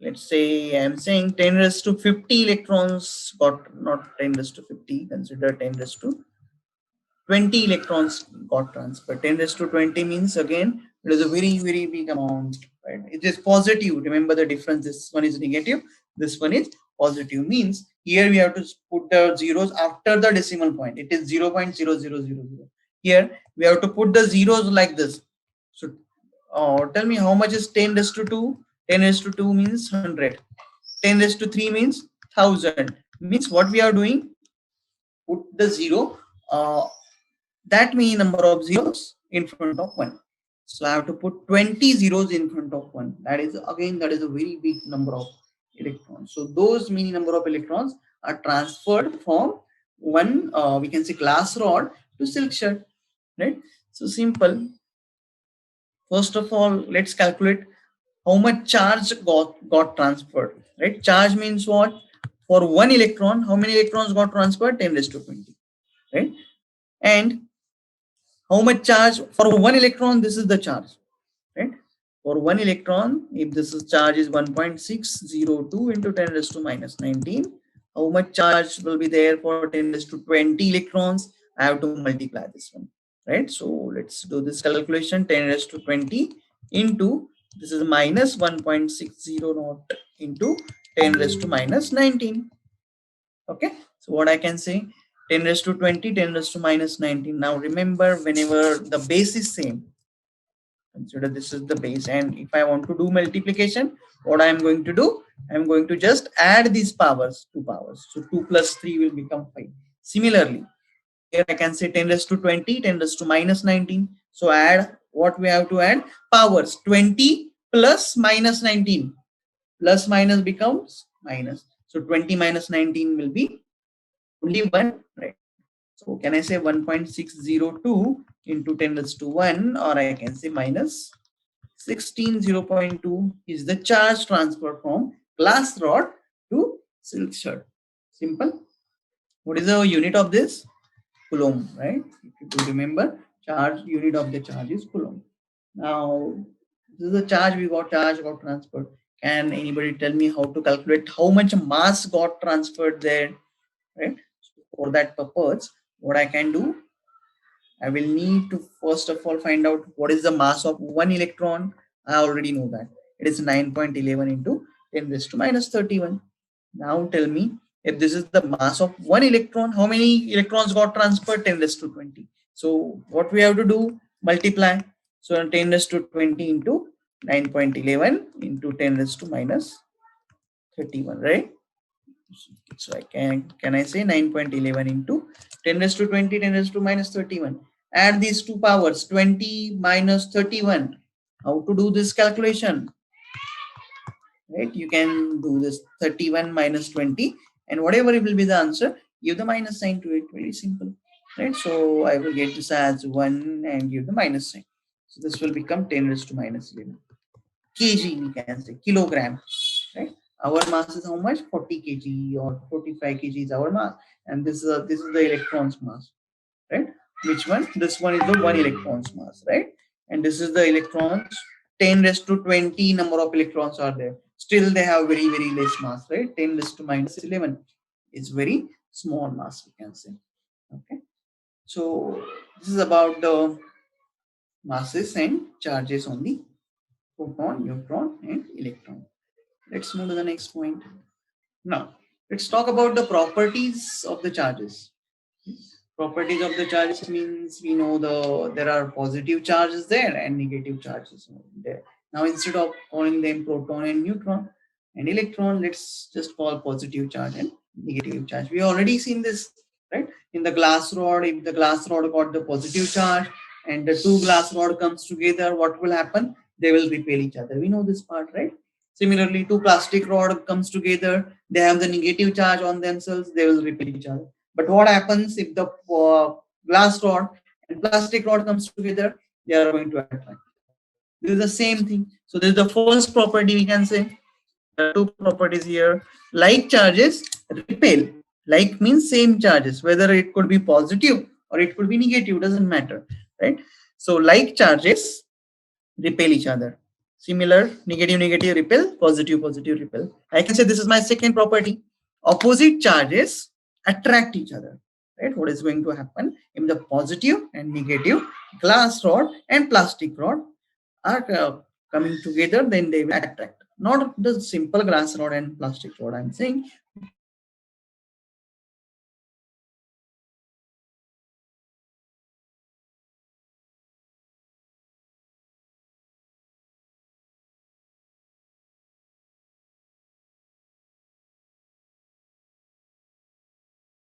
let's say I'm saying 10 raised to 50 electrons got, not 10 raised to 50, consider 10 raised to 20 electrons got transferred. 10 raised to 20 means again it is a very, very big amount, right? It is positive. Remember the difference. This one is negative, this one is positive. Means here we have to put the zeros after the decimal point. It is 0.0000. Here we have to put the zeros like this. So tell me how much is 10 raised to 2? 10 raised to 2 means 100. 10 raised to 3 means 1000. Means what we are doing, put the zero that many number of zeros in front of 1. So I have to put 20 zeros in front of 1. That is again, that is a very big number of electrons. So those many number of electrons are transferred from one, we can say glass rod to silk shirt, right? So simple. First of all, let's calculate how much charge got transferred, right? Charge means what? For one electron, how many electrons got transferred? 10 raised to 20, right? And how much charge for one electron? This is the charge, right? For one electron, if this is charge is 1.602 into 10 raised to minus 19, how much charge will be there for 10 raised to 20 electrons? I have to multiply this one, right? So let's do this calculation. 10 raised to 20 into, this is minus 1.600 into 10 raised to minus 19. Okay, so what I can say, 10 raised to 20, 10 raised to minus 19. Now remember, whenever the base is same, consider this is the base, and if I want to do multiplication, what I am going to do, I am going to just add these powers, two powers. So 2 plus 3 will become 5. Similarly, here I can say 10 raised to 20, 10 raised to minus 19. So add, what we have to add? Powers. 20 plus minus 19. Plus minus becomes minus. So 20 minus 19 will be only 1, right? So can I say 1.602 into 10 raised to 1, or I can say minus 16, 0.2 is the charge transfer from glass rod to silk shirt. Simple. What is the unit of this? Coulomb, right? If you could remember, charge, unit of the charge is Coulomb. Now, this is the charge we got, charge got transferred. Can anybody tell me how to calculate how much mass got transferred there, right? So for that purpose, what I can do, I will need to first of all find out what is the mass of one electron. I already know that. It is 9.11 into 10 raised to minus 31. Now tell me, if this is the mass of one electron, how many electrons got transferred? 10 raised to 20. So what we have to do? Multiply. So 10 raised to 20 into 9.11 into 10 raised to minus 31, right? So I can I say 9.11 into 10 raised to 20, 10 raised to minus 31. Add these two powers, 20 minus 31. How to do this calculation? Right? You can do this 31 minus 20, and whatever it will be the answer, give the minus sign to it. Very simple. Right? So I will get this as 1 and give the minus sign. So this will become 10 raised to minus 11. Kg, we can say kilogram. Right? Our mass is how much? 40 kg or 45 kg is our mass, and this is the electron's mass, right? Which one? This one is the one electron's mass, right? And this is the electrons. 10 raised to 20 number of electrons are there. Still, they have very, very less mass, right? 10 raised to minus 11 is very small mass, we can say. Okay. So this is about the masses and charges on the proton, neutron, and electron. Let's move to the next point. Now, let's talk about the properties of the charges. Properties of the charges means we know there are positive charges there and negative charges there. Now, instead of calling them proton and neutron and electron, let's just call positive charge and negative charge. We already seen this, right? In the glass rod, if the glass rod got the positive charge and the two glass rod comes together, what will happen? They will repel each other. We know this part, right? Similarly, two plastic rod comes together, they have the negative charge on themselves, they will repel each other. But what happens if the glass rod and plastic rod comes together? They are going to attract. This is the same thing. So this is the first property we can say. There are two properties here. Like charges repel. Like means same charges, whether it could be positive or it could be negative, doesn't matter, right? So like charges repel each other. Similar, negative, negative repel, positive, positive repel. I can say this is my second property. Opposite charges attract each other, right? What is going to happen if the positive and negative glass rod and plastic rod are coming together, then they will attract. Not the simple glass rod and plastic rod, I'm saying.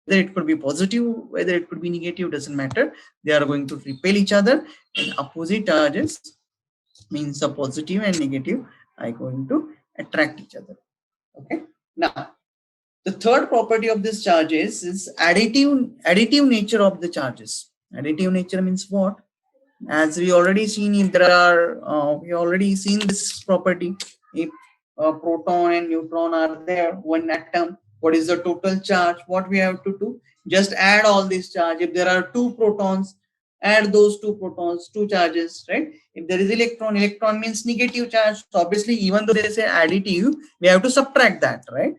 Whether it could be positive, whether it could be negative, doesn't matter. They are going to repel each other, and opposite charges means the positive and negative are going to attract each other. Okay. Now, the third property of this charges is additive nature of the charges. Additive nature means what? As we already seen, if there are we already seen this property. If proton and neutron are there, one atom, what is the total charge? What we have to do? Just add all these charge. If there are two protons, add those two protons, two charges, right? If there is electron, electron means negative charge. So obviously, even though they say additive, we have to subtract that, right?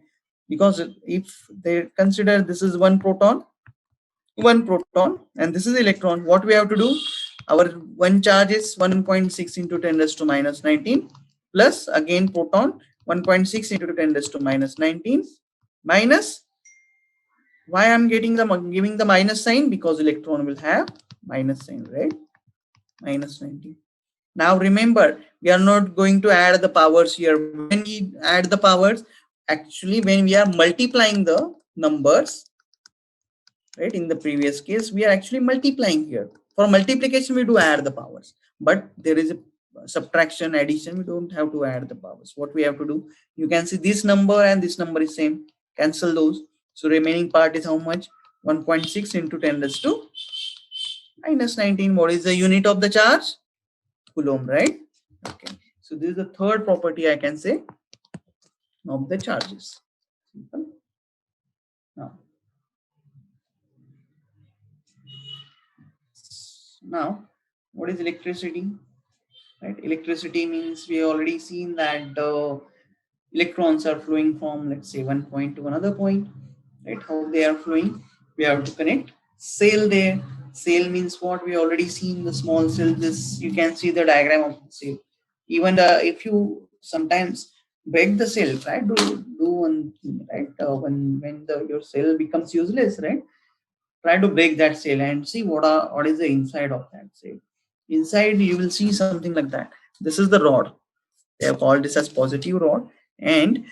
Because if they consider this is one proton, and this is electron, what we have to do? Our one charge is 1.6 into 10 raised to minus 19 plus again proton 1.6 into 10 raised to minus 19 minus, why I'm giving the minus sign? Because electron will have minus sign, right? Minus 19. Now remember, we are not going to add the powers here. When we add the powers, actually when we are multiplying the numbers, right, in the previous case we are actually multiplying here. For multiplication we do add the powers, but there is a subtraction, addition, we don't have to add the powers. What we have to do, you can see this number and this number is same, cancel those. So remaining part is how much? 1.6 into 10 raised to minus 19. What is the unit of the charge? Coulomb, right? Okay, so this is the third property I can say of the charges. Simple. Now, what is electricity? Right, electricity means we already seen that the electrons are flowing from, let's say, one point to another point. Right, how they are flowing? We have to connect cell there. Cell means what? We already seen the small cell. This you can see the diagram of the cell. Even if you sometimes break the cell, right? Do one thing, right? When your cell becomes useless, right? Try to break that cell and see what is the inside of that cell. Inside you will see something like that. This is the rod. They have called this as positive rod, and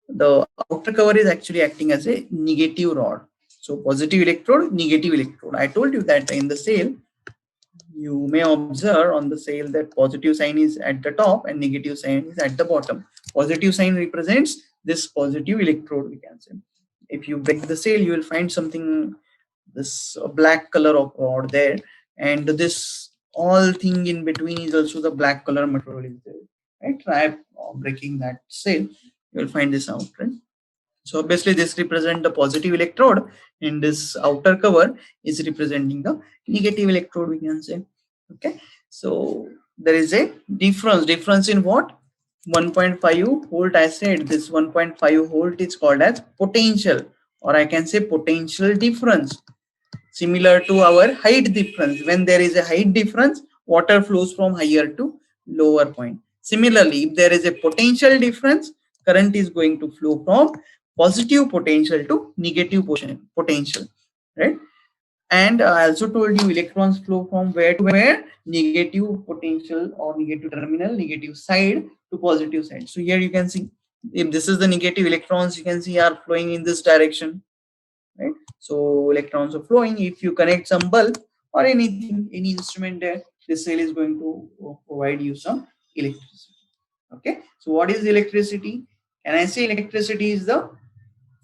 the outer cover is actually acting as a negative rod. So positive electrode, negative electrode. I told you that in the cell, you may observe on the cell that positive sign is at the top and negative sign is at the bottom. Positive sign represents this positive electrode, we can say. If you break the cell, you will find something, this black color of rod there, and this all thing in between is also the black color material is there, right? Try breaking that cell, you will find this out, right? So obviously this represent the positive electrode, and this outer cover is representing the negative electrode, we can say. Okay, so there is a difference in what? 1.5 volt. I said this 1.5 volt is called as potential, or I can say potential difference. Similar to our height difference. When there is a height difference, water flows from higher to lower point. Similarly, if there is a potential difference, current is going to flow from positive potential to negative potential, right? And I also told you electrons flow from where to where? Negative potential or negative terminal, negative side to positive side. So here you can see, if this is the negative, electrons you can see are flowing in this direction, right? So electrons are flowing. If you connect some bulb or anything, any instrument there, this cell is going to provide you some electricity. Okay. So what is electricity? Can I say electricity is the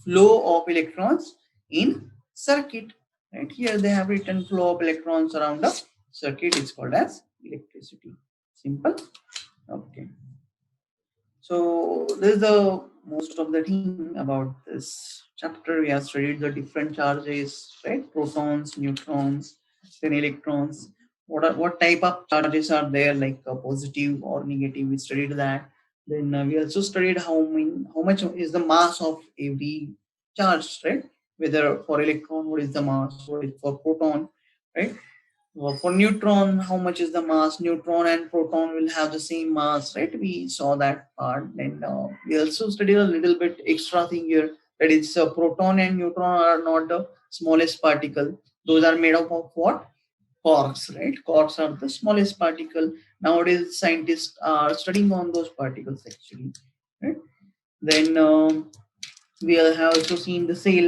flow of electrons in circuit? Right here they have written flow of electrons around the circuit is called as electricity. Simple. Okay. So this is the most of the thing about this chapter. We have studied the different charges, right? Protons, neutrons, then electrons. What type of charges are there, like positive or negative? We studied that. Then we also studied how much is the mass of every charge, right? Whether for electron, what is the mass? What is for proton, right? For neutron, how much is the mass? Neutron and proton will have the same mass, right? We saw that part. Then we also studied a little bit extra thing here, that is proton and neutron are not the smallest particle. Those are made up of what? Quarks, right? Quarks are the smallest particle. Nowadays, scientists are studying on those particles actually, right? Then we have also seen the cell,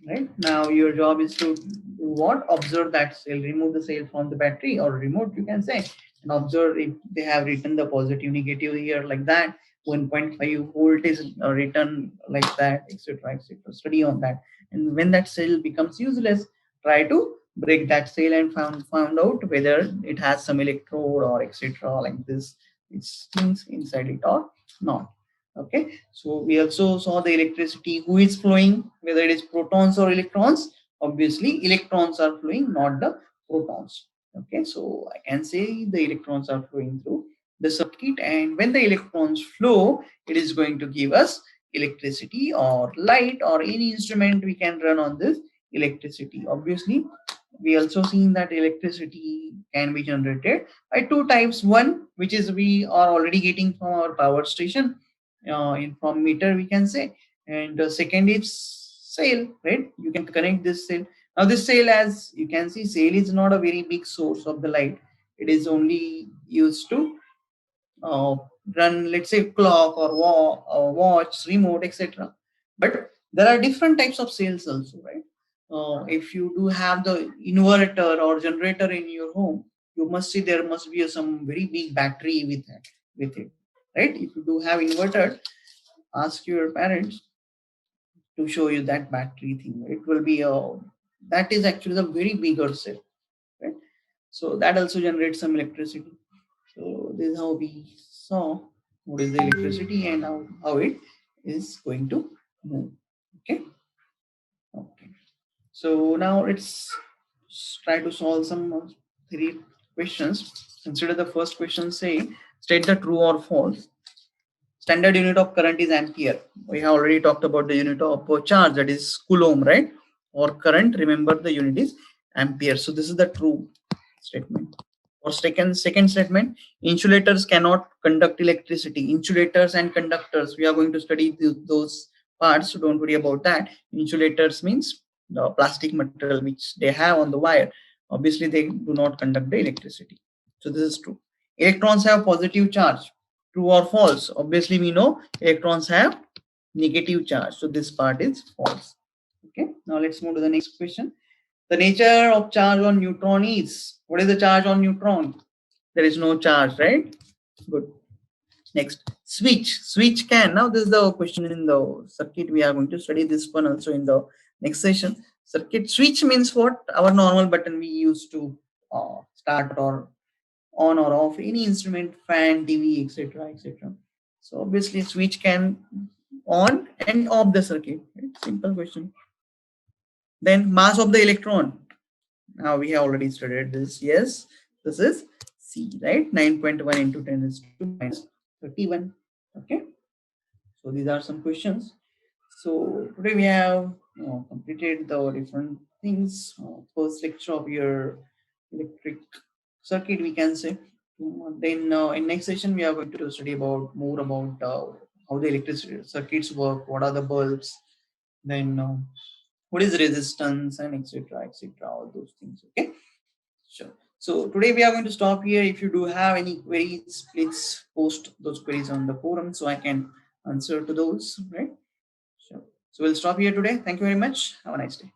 right? Now your job is to do what? Observe that cell, remove the cell from the battery or remote, you can say, and observe if they have written the positive negative here like that. 1.5 volt is written like that, etc., etc. Study on that, and when that cell becomes useless, try to break that cell and found out whether it has some electrode or etc., like this, it's things inside it or not. Okay, so we also saw the electricity, who is flowing, whether it is protons or electrons. Obviously electrons are flowing, not the protons. Okay, so I can say the electrons are flowing through the circuit, and when the electrons flow, it is going to give us electricity or light, or any instrument we can run on this electricity. Obviously we also seen that electricity can be generated by two types. One, which is we are already getting from our power station, in from meter we can say, and the second is sail, right? You can connect this sail. Now this sail, as you can see, sail is not a very big source of the light. It is only used to uh, run, let's say, clock or watch, remote, etc. But there are different types of sails also, right? If you do have the inverter or generator in your home, you must see there must be some very big battery with it, right? If you do have inverter, ask your parents to show you that battery thing. It will be a, that is actually the very bigger cell, right? So that also generates some electricity. So this is how we saw what is the electricity and how it is going to move. Okay. Okay. So now let's try to solve some three questions. Consider the first question, say state the true or false. Standard unit of current is ampere. We have already talked about the unit of charge, that is coulomb, right? Or current, remember the unit is ampere. So this is the true statement. Or second statement, insulators cannot conduct electricity. Insulators and conductors, we are going to study those parts, so don't worry about that. Insulators means the plastic material which they have on the wire. Obviously they do not conduct the electricity. So this is true. Electrons have positive charge. True or false? Obviously we know electrons have negative charge, so this part is false. Okay, now let's move to the next question. The nature of charge on neutron is, what is the charge on neutron? There is no charge, right? Good. Next, switch can, now this is the question in the circuit. We are going to study this one also in the next session. Circuit switch means what? Our normal button we use to start or on or off any instrument, fan, TV, etc., etc. So obviously switch can on and off the circuit, right? Simple question. Then mass of the electron, now we have already studied this. Yes, this is C, right? 9.1 into 10 is to minus 31. Okay, so these are some questions. So today we have completed the different things. First lecture of your electric circuit, we can say. Then in next session, we are going to study about more about how the electricity circuits work, what are the bulbs, then what is resistance, and etc. etc. All those things. Okay, sure. So today we are going to stop here. If you do have any queries, please post those queries on the forum so I can answer to those. Right. Sure. So we'll stop here today. Thank you very much. Have a nice day.